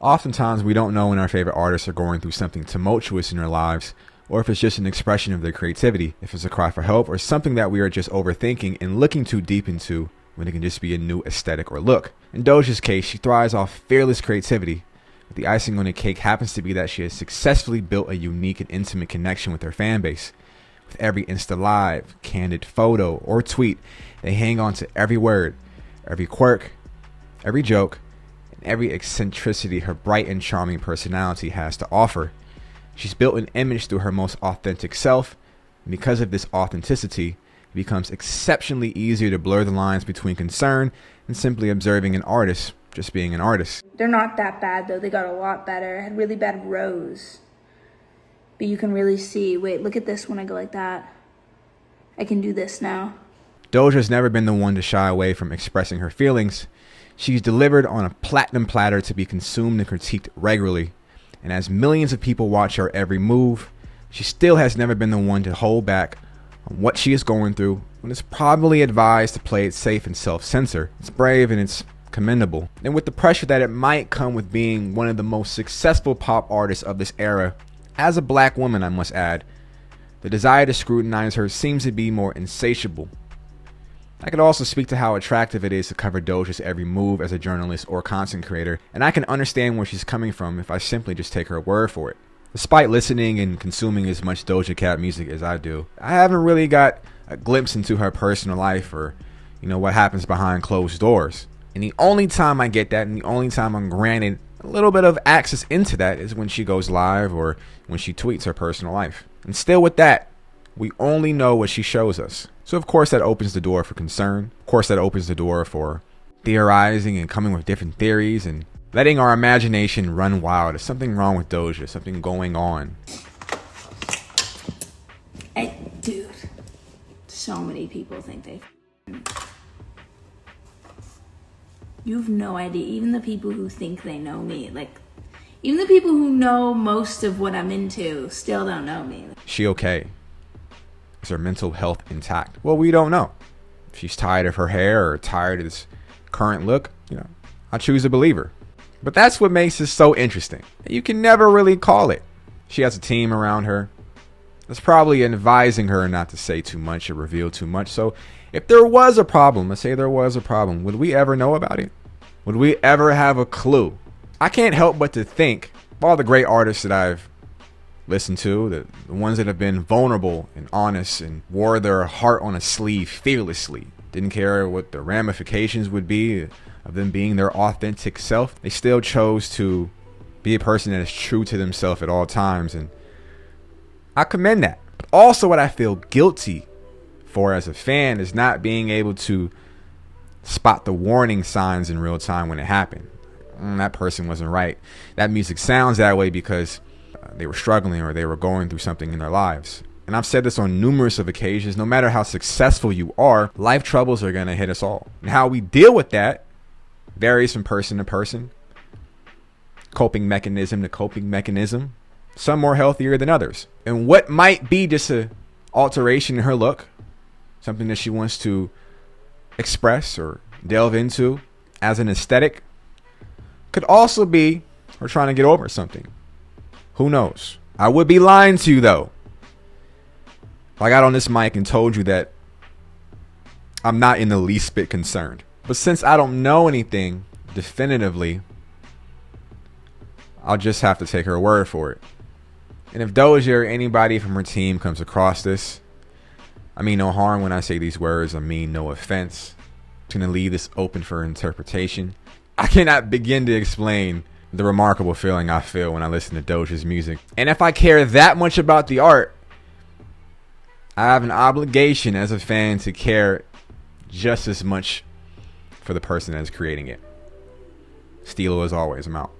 Oftentimes, we don't know when our favorite artists are going through something tumultuous in their lives, or if it's just an expression of their creativity, if it's a cry for help, or something that we are just overthinking and looking too deep into when it can just be a new aesthetic or look. In Doja's case, she thrives off fearless creativity, but the icing on the cake happens to be that she has successfully built a unique and intimate connection with her fan base. With every Insta Live, candid photo, or tweet, they hang on to every word, every quirk, every joke, and every eccentricity her bright and charming personality has to offer. She's built an image through her most authentic self, and because of this authenticity, it becomes exceptionally easier to blur the lines between concern and simply observing an artist just being an artist. They're not that bad though, they got a lot better. I had really bad rows. But you can really see, wait, look at this when I go like that. I can do this now. Doja's never been the one to shy away from expressing her feelings. She's delivered on a platinum platter to be consumed and critiqued regularly. And as millions of people watch her every move, she still has never been the one to hold back on what she is going through when it's probably advised to play it safe and self-censor. It's brave and it's commendable. And with the pressure that it might come with being one of the most successful pop artists of this era, as a black woman, I must add, the desire to scrutinize her seems to be more insatiable. I could also speak to how attractive it is to cover Doja's every move as a journalist or content creator, and I can understand where she's coming from if I simply just take her word for it. Despite listening and consuming as much Doja Cat music as I do, I haven't really got a glimpse into her personal life or, what happens behind closed doors. And the only time I get that, and the only time I'm granted a little bit of access into that, is when she goes live or when she tweets her personal life. And still with that, we only know what she shows us. So of course that opens the door for concern. Of course that opens the door for theorizing and coming with different theories and letting our imagination run wild. There's something wrong with Doja, something going on. Dude, so many people think they... You've no idea. Even the people who think they know me, even the people who know most of what I'm into still don't know me. She okay? Is her mental health intact? Well, we don't know. If she's tired of her hair or tired of this current look, I choose to believe her. But that's what makes this so interesting. You can never really call it. She has a team around her that's probably advising her not to say too much or reveal too much. So if there was a problem, let's say there was a problem, would we ever know about it? Would we ever have a clue? I can't help but to think of all the great artists that I've listened to, the ones that have been vulnerable and honest and wore their heart on a sleeve fearlessly, didn't care what the ramifications would be of them being their authentic self. They still chose to be a person that is true to themselves at all times, and I commend that. But also what I feel guilty for as a fan is not being able to spot the warning signs in real time when it happened. That person wasn't right. That music sounds that way because they were struggling or they were going through something in their lives. And I've said this on numerous of occasions. No matter how successful you are, life troubles are going to hit us all. And how we deal with that varies from person to person. Coping mechanism to coping mechanism. Some more healthier than others. And what might be just a alteration in her look, something that she wants to express or delve into as an aesthetic, could also be her trying to get over something. Who knows? I would be lying to you though if I got on this mic and told you that I'm not in the least bit concerned. But since I don't know anything definitively, I'll just have to take her word for it. And if Doja or anybody from her team comes across this, I mean no harm when I say these words. I mean no offense. I'm going to leave this open for interpretation. I cannot begin to explain the remarkable feeling I feel when I listen to Doja's music. And if I care that much about the art, I have an obligation as a fan to care just as much for the person that is creating it. Stilo as always, I'm out.